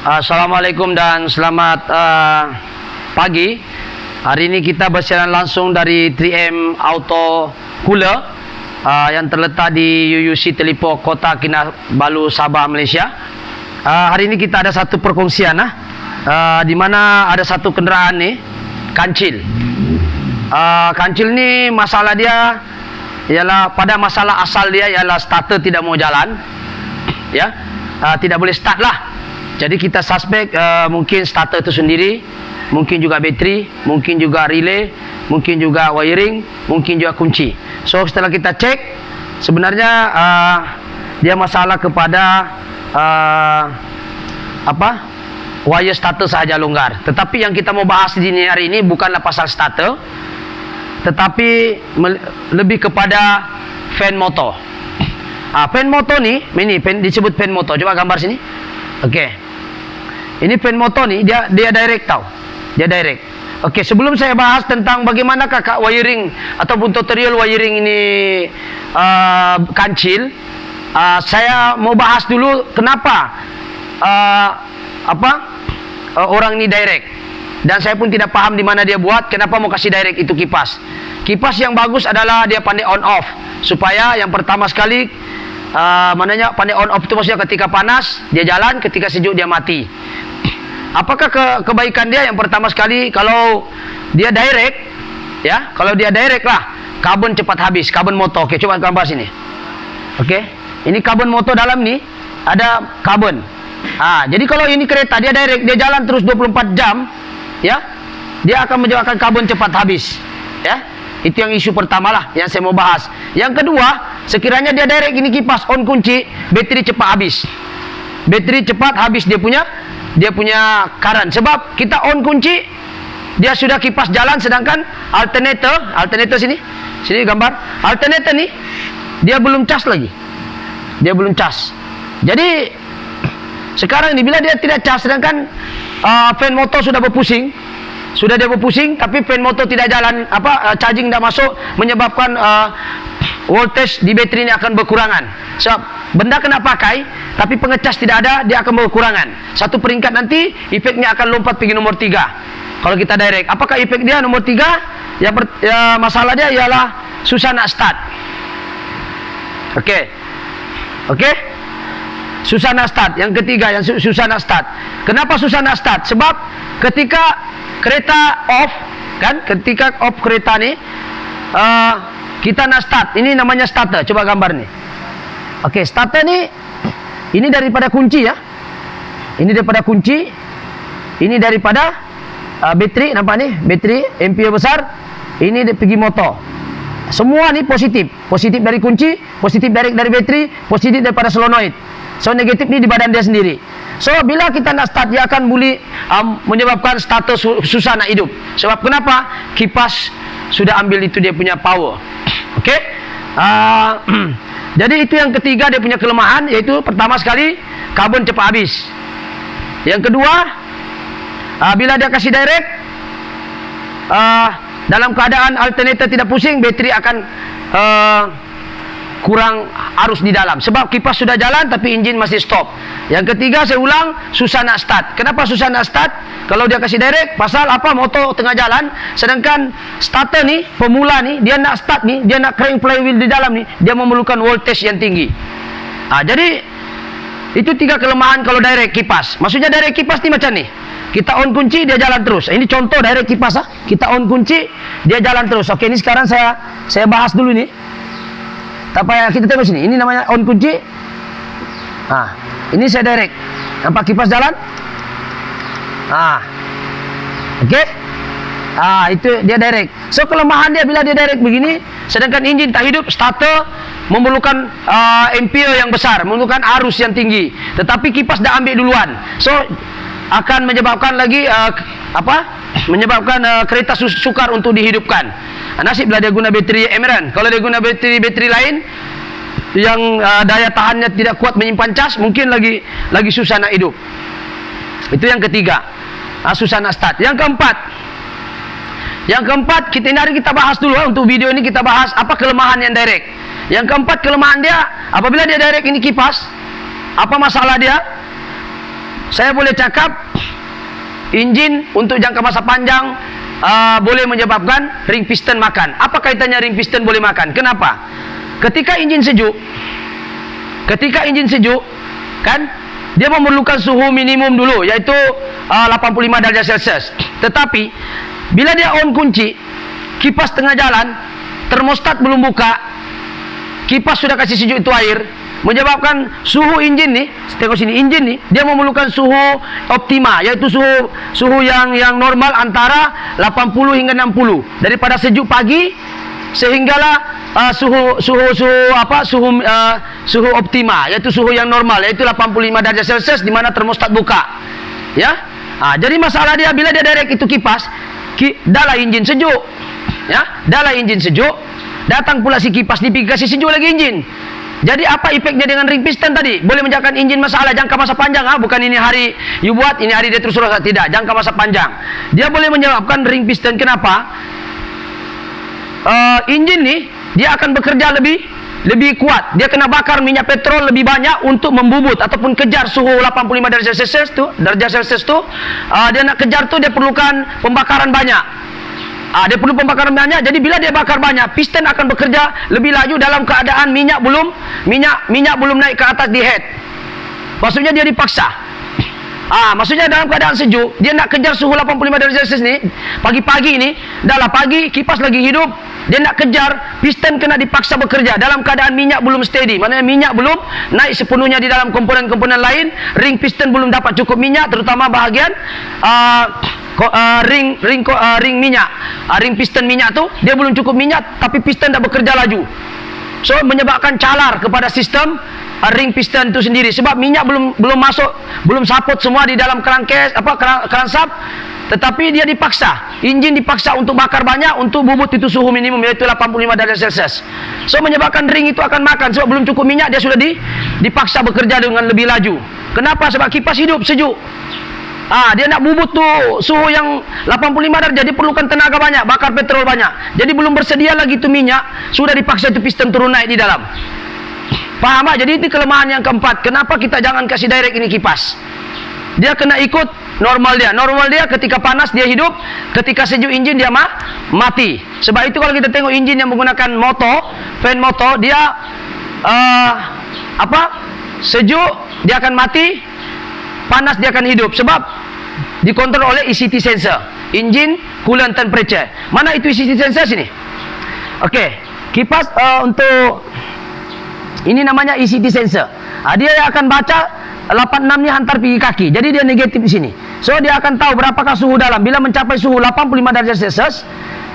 Assalamualaikum dan selamat pagi. Hari ini kita bersiaran langsung dari 3M Auto Cooler yang terletak di UUC Telipok, Kota Kinabalu, Sabah, Malaysia. Hari ini kita ada satu perkongsian di mana ada satu kenderaan nih, kancil. Kancil ni masalah dia ialah pada masalah asal dia ialah starter tidak mau jalan, ya, tidak boleh start lah. Jadi kita suspek mungkin starter itu sendiri, mungkin juga bateri, mungkin juga relay, mungkin juga wiring, mungkin juga kunci. So setelah kita cek, sebenarnya dia masalah kepada wire starter sahaja longgar. Tetapi yang kita mau bahas di hari ini bukanlah pasal starter, tetapi lebih kepada fan motor. Fan motor ni, ini disebut fan motor. Coba gambar sini. Okey. Ini fan motor ni dia direct tau. Dia direct. Okey, sebelum saya bahas tentang bagaimanakah wiring ataupun tutorial wiring ini kancil, saya mau bahas dulu kenapa orang ini direct. Dan saya pun tidak paham di mana dia buat, kenapa mau kasih direct itu kipas. Kipas yang bagus adalah dia pandai on off, supaya yang pertama sekali maknanya pandai on off itu maksudnya ketika panas dia jalan, ketika sejuk dia mati. Apakah kebaikan dia? Yang pertama sekali kalau dia direct, ya, kalau dia direct lah, karbon cepat habis, karbon motor. Okey, coba gambar sini. Okey, ini karbon motor dalam ni ada karbon. Jadi kalau ini kereta dia direct, dia jalan terus 24 jam, ya, dia akan menyebabkan karbon cepat habis, ya. Itu yang isu pertama lah yang saya mau bahas. Yang kedua, sekiranya dia direct ini kipas on kunci, bateri cepat habis. Bateri cepat habis dia punya current. Sebab kita on kunci, dia sudah kipas jalan, sedangkan alternator sini gambar. Alternator ni dia belum cas lagi. Dia belum cas. Jadi sekarang ini bila dia tidak cas, sedangkan fan motor sudah berpusing, tapi fan motor tidak jalan, charging tidak masuk, menyebabkan voltage di bateri ini akan berkurangan. Sebab benda kena pakai tapi pengecas tidak ada, dia akan berkurangan. Satu peringkat nanti efeknya akan lompat pergi nomor 3 kalau kita direct. Apakah efek dia nomor 3? Masalah dia ialah susah nak start. Okey, susah nak start. Yang ketiga yang susah nak start. Kenapa susah nak start? Sebab ketika kereta off, kan, ketika off kereta ni kita nak start, ini namanya starter. Coba gambar ni. Okey, starter ni ini daripada kunci, ya. Ini daripada kunci, ini daripada bateri, nampak ni, bateri ampere besar. Ini dia pergi motor. Semua ni positif. Positif dari kunci, positif direct dari bateri, positif daripada solenoid. So negatif ni di badan dia sendiri. So bila kita nak start, dia akan boleh menyebabkan starter susah nak hidup. Sebab kenapa? Kipas sudah ambil itu dia punya power. Okey. Jadi itu yang ketiga dia punya kelemahan, iaitu pertama sekali karbon cepat habis. Yang kedua, bila dia kasih direct, dalam keadaan alternator tidak pusing, bateri akan kurang arus di dalam. Sebab kipas sudah jalan tapi enjin masih stop. Yang ketiga, saya ulang, susah nak start. Kenapa susah nak start? Kalau dia kasih direct, pasal motor tengah jalan, sedangkan starter ni, pemula ni, dia nak start ni, dia nak crank flywheel di dalam ni, dia memerlukan voltage yang tinggi. Jadi itu 3 kelemahan kalau direct kipas. Maksudnya direct kipas ni macam ni, kita on kunci dia jalan terus. Ini contoh direct kipas. Kita on kunci dia jalan terus. Okey, ini sekarang saya bahas dulu ni. Tak payah, kita tengok sini. Ini namanya on kunci. Ini saya direct. Nampak kipas jalan? Okey. Itu dia direct. So kelemahan dia bila dia direct begini, sedangkan enjin tak hidup, starter memerlukan ampere yang besar, memerlukan arus yang tinggi. Tetapi kipas dah ambil duluan. So akan menyebabkan lagi menyebabkan kereta sukar untuk dihidupkan. Nasib bila dia guna bateri Emeran. Kalau dia guna bateri lain yang daya tahannya tidak kuat menyimpan cas, mungkin lagi susah nak hidup. Itu yang ketiga, susah nak start. Yang keempat, hari kita bahas dulu untuk video ini, kita bahas apa kelemahan yang direct. Yang keempat, kelemahan dia apabila dia direct ini kipas, apa masalah dia? saya boleh cakap enjin untuk jangka masa panjang boleh menyebabkan ring piston makan. Apa kaitannya ring piston boleh makan? Kenapa? Ketika enjin sejuk, kan, dia memerlukan suhu minimum dulu, yaitu 85 derajat Celcius. Tetapi bila dia on kunci, kipas tengah jalan, termostat belum buka, kipas sudah kasih sejuk itu air, menyebabkan suhu enjin nih, tengok sini, enjin nih, dia memerlukan suhu optima, yaitu suhu yang normal antara 80 hingga 60. Daripada sejuk pagi sehinggalah suhu optima, yaitu suhu yang normal, yaitu 85 derajat Celcius di mana termostat buka. Ya. Jadi masalah dia bila dia direct itu kipas, dalam enjin sejuk. Ya, dalam enjin sejuk, datang pula si kipas dikasih sejuk lagi enjin. Jadi apa efek dia dengan ring piston tadi? Boleh menyebabkan enjin masalah jangka masa panjang. Bukan ini hari you buat, ini hari dia terus rusak. Tidak, jangka masa panjang. Dia boleh menyebabkan ring piston. Kenapa? Enjin nih, dia akan bekerja lebih kuat. Dia kena bakar minyak petrol lebih banyak untuk membubut ataupun kejar suhu 85 derajat Celcius tu. Dia nak kejar tu, dia perlukan pembakaran banyak. Dia perlu pembakaran banyak. Jadi bila dia bakar banyak, piston akan bekerja lebih laju dalam keadaan minyak belum naik ke atas di head. Maksudnya dia dipaksa. Maksudnya dalam keadaan sejuk, dia nak kejar suhu 85 derajat Celcius ni, pagi-pagi ni, dah pagi, kipas lagi hidup, dia nak kejar, piston kena dipaksa bekerja dalam keadaan minyak belum steady. Maknanya minyak belum naik sepenuhnya di dalam komponen-komponen lain, ring piston belum dapat cukup minyak, terutama bahagian ring minyak, ring piston minyak tu dia belum cukup minyak, tapi piston dah bekerja laju. So menyebabkan calar kepada sistem ring piston itu sendiri, sebab minyak belum masuk, belum saput semua di dalam kransap, tetapi dia dipaksa, enjin dipaksa untuk bakar banyak untuk bubut itu suhu minimum, yaitu 85 derajat Celcius. So menyebabkan ring itu akan makan, sebab belum cukup minyak, dia sudah dipaksa bekerja dengan lebih laju. Kenapa? Sebab kipas hidup sejuk. Dia nak bubut tu suhu yang 85 derajat, dia perlukan tenaga banyak, bakar petrol banyak. Jadi belum bersedia lagi tu minyak, sudah dipaksa itu piston turun naik di dalam. Faham tak? Jadi itu kelemahan yang keempat. Kenapa kita jangan kasih direct ini kipas? Dia kena ikut normal dia. Normal dia ketika panas dia hidup, ketika sejuk enjin dia mati. Sebab itu kalau kita tengok enjin yang menggunakan fan motor, dia sejuk dia akan mati, panas dia akan hidup, sebab dikontrol oleh ECT sensor, engine coolant temperature. Mana itu ECT sensor sini? Okey, kipas untuk ini namanya ECT sensor. Dia akan baca 86 ni hantar pergi kaki. Jadi dia negatif di sini. So dia akan tahu berapakah suhu dalam. Bila mencapai suhu 85 derajat Celcius,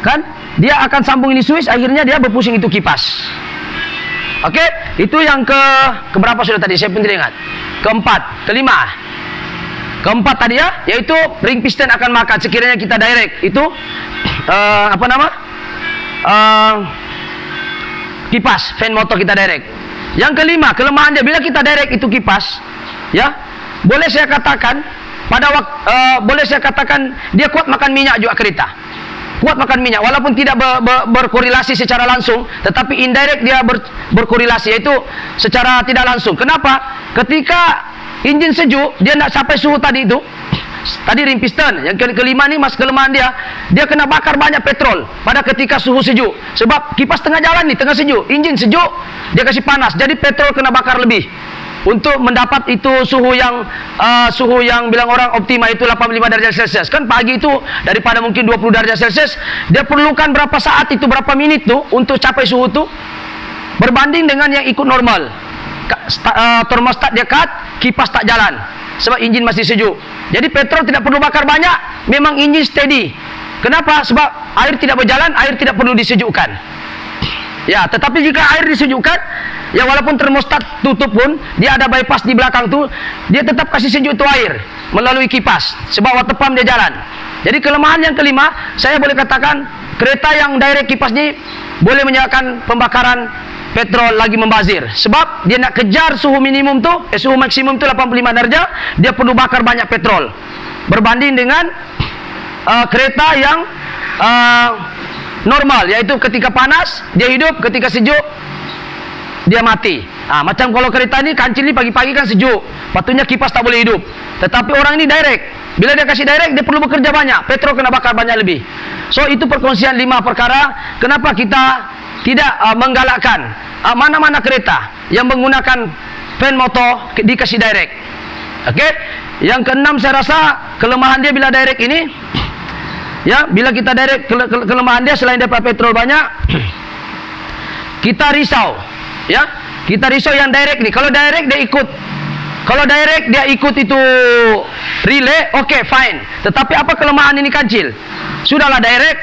kan, dia akan sambung ini switch, akhirnya dia berpusing itu kipas. Okey, itu yang keberapa sudah tadi? Saya pun tidak ingat. Keempat tadi ya, yaitu ring piston akan makan sekiranya kita direct itu kipas fan motor kita direct. Yang kelima, kelemahan dia bila kita direct itu kipas, ya, boleh saya katakan dia kuat makan minyak juga kereta. Kuat makan minyak walaupun tidak berkorelasi secara langsung, tetapi indirect dia berkorelasi, yaitu secara tidak langsung. Kenapa? Ketika enjin sejuk, dia nak sampai suhu tadi itu. Tadi ring piston, yang kelima ni kelemahan dia kena bakar banyak petrol pada ketika suhu sejuk. Sebab kipas tengah jalan ni, tengah sejuk, enjin sejuk, dia kasih panas. Jadi petrol kena bakar lebih untuk mendapat itu suhu yang bilang orang optima, itu 85 derajat Celcius. Kan pagi itu daripada mungkin 20 derajat Celcius, dia perlukan berapa saat itu, berapa minit tu untuk capai suhu tu, berbanding dengan yang ikut normal. Termostat dia cut, kipas tak jalan sebab enjin masih sejuk. Jadi petrol tidak perlu bakar banyak, memang enjin steady. Kenapa? Sebab air tidak berjalan, air tidak perlu disejukkan. Ya, tetapi jika air disejukkan, ya walaupun termostat tutup pun, dia ada bypass di belakang tu, dia tetap kasih sejuk tu air melalui kipas, sebab water pump dia jalan. Jadi kelemahan yang kelima, saya boleh katakan kereta yang direct kipas ni boleh menyebabkan pembakaran petrol lagi membazir, sebab dia nak kejar suhu minimum tu, suhu maksimum tu 85 darjah, dia perlu bakar banyak petrol berbanding dengan kereta yang normal, yaitu ketika panas dia hidup, ketika sejuk dia mati. Macam kalau kereta ni, kancil ni pagi-pagi kan sejuk, patutnya kipas tak boleh hidup. Tetapi orang ini direct, bila dia kasih direct, dia perlu bekerja banyak, petrol kena bakar banyak lebih. So itu perkongsian 5 perkara kenapa kita tidak menggalakkan mana-mana kereta yang menggunakan fan motor dikasih direct. Okey. Yang keenam, saya rasa kelemahan dia bila direct ini, ya, bila kita direct, kelemahan dia selain dapat petrol banyak, kita risau, ya, kita risau yang direct ni. Kalau direct dia ikut itu relay, okay, fine. Tetapi apa kelemahan ini kancil? Sudahlah direct,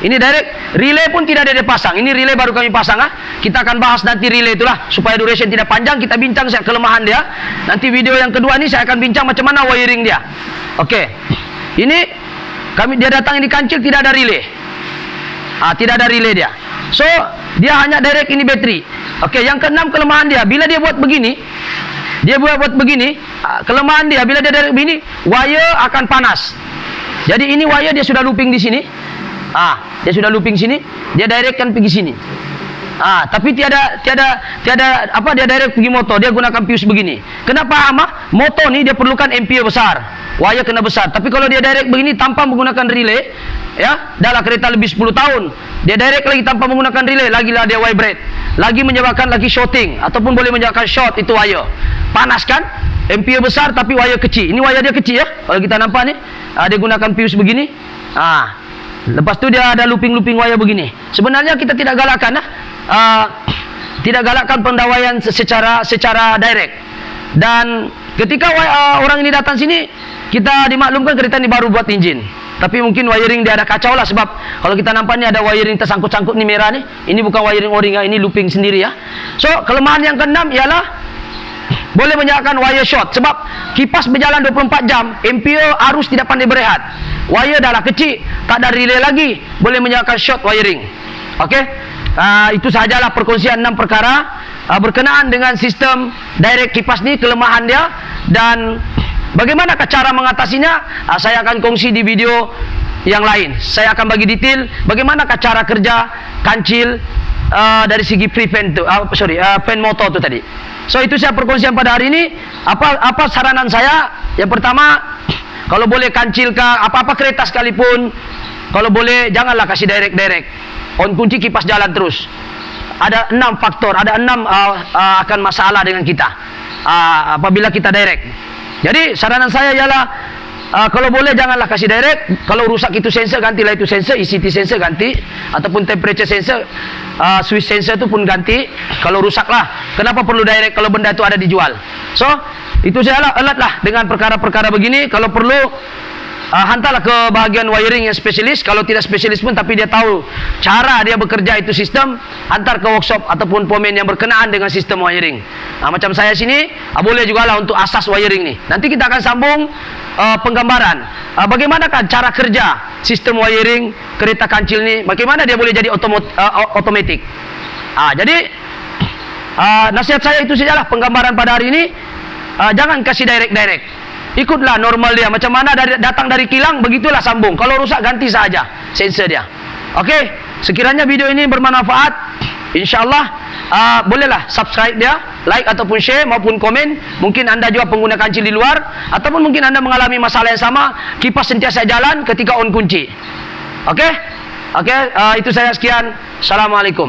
ini direct, relay pun tidak ada dipasang. Ini relay baru kami pasang. Kita akan bahas nanti relay itulah, supaya duration tidak panjang. Kita bincang kelemahan dia. Nanti video yang kedua ni saya akan bincang macam mana wiring dia. Okey. Ini dia datang ini kancil, tidak ada relay. Tidak ada relay dia. So dia hanya direct ini bateri. Okey, yang keenam kelemahan dia, bila dia buat begini, kelemahan dia bila dia direct begini, wire akan panas. Jadi ini wire dia sudah looping di sini. Dia sudah looping sini, dia direct kan pergi sini. Tapi tiada apa, dia direct pergi motor, dia gunakan fuse begini. Kenapa motor ni dia perlukan ampere besar, wire kena besar. Tapi kalau dia direct begini tanpa menggunakan relay, ya, dah kereta lebih 10 tahun, dia direct lagi tanpa menggunakan relay, lagilah dia vibrate, lagi menyebabkan lagi shorting, ataupun boleh menyebabkan short itu wire. Panas kan? Ampere besar tapi wire kecil. Ini wire dia kecil, ya. Kalau kita nampak ni, dia gunakan fuse begini. Lepas tu dia ada looping wire begini. Sebenarnya kita tidak galakkan, tidak galakkan pendawaian secara direct. Dan ketika orang ini datang sini, kita dimaklumkan kereta ini baru buat enjin. Tapi mungkin wiring dia ada kacau lah, sebab kalau kita nampak ni ada wiring tersangkut-sangkut ni merah ni. Ini bukan wiring oring, ini looping sendiri, ya. So kelemahan yang keenam ialah boleh menyebabkan wire short. Sebab kipas berjalan 24 jam, ampere arus tidak pandai berehat. Wire dah kecil, tak ada relay lagi, boleh menyebabkan short wiring. Okey. Itu sahajalah perkongsian 6 perkara berkenaan dengan sistem direct kipas ni, kelemahan dia, dan bagaimana cara mengatasinya. Saya akan kongsi di video yang lain. Saya akan bagi detail bagaimana cara kerja kancil dari segi fan motor tu tadi. So itu saya perkongsian pada hari ini. Apa saranan saya? Yang pertama, kalau boleh kancil ke apa-apa kereta sekalipun, kalau boleh janganlah kasih direct. On kunci kipas jalan terus. Ada 6 faktor, ada 6 akan masalah dengan kita apabila kita direct. Jadi saranan saya ialah kalau boleh janganlah kasih direct. Kalau rusak itu sensor, gantilah itu sensor, ECT sensor ganti, ataupun temperature sensor, switch sensor itu pun ganti. Kalau rusaklah, kenapa perlu direct kalau benda itu ada dijual? So itu saya alert lah dengan perkara-perkara begini. Kalau perlu hantarlah ke bahagian wiring yang spesialis. Kalau tidak spesialis pun, tapi dia tahu cara dia bekerja itu sistem, hantar ke workshop ataupun pomen yang berkenaan dengan sistem wiring. Macam saya sini, boleh juga lah untuk asas wiring ni. Nanti kita akan sambung penggambaran bagaimanakah cara kerja sistem wiring kereta kancil ni, bagaimana dia boleh jadi otomatik. Jadi nasihat saya itu sajalah penggambaran pada hari ini. Jangan kasih direct. Ikutlah normal dia. Macam mana datang dari kilang, begitulah sambung. Kalau rusak, ganti saja sensor dia. Okey, sekiranya video ini bermanfaat, InsyaAllah bolehlah subscribe dia, like ataupun share maupun komen. Mungkin anda juga pengguna kancil di luar, ataupun mungkin anda mengalami masalah yang sama, kipas sentiasa jalan ketika on kunci. Okey, itu saya sekian. Assalamualaikum.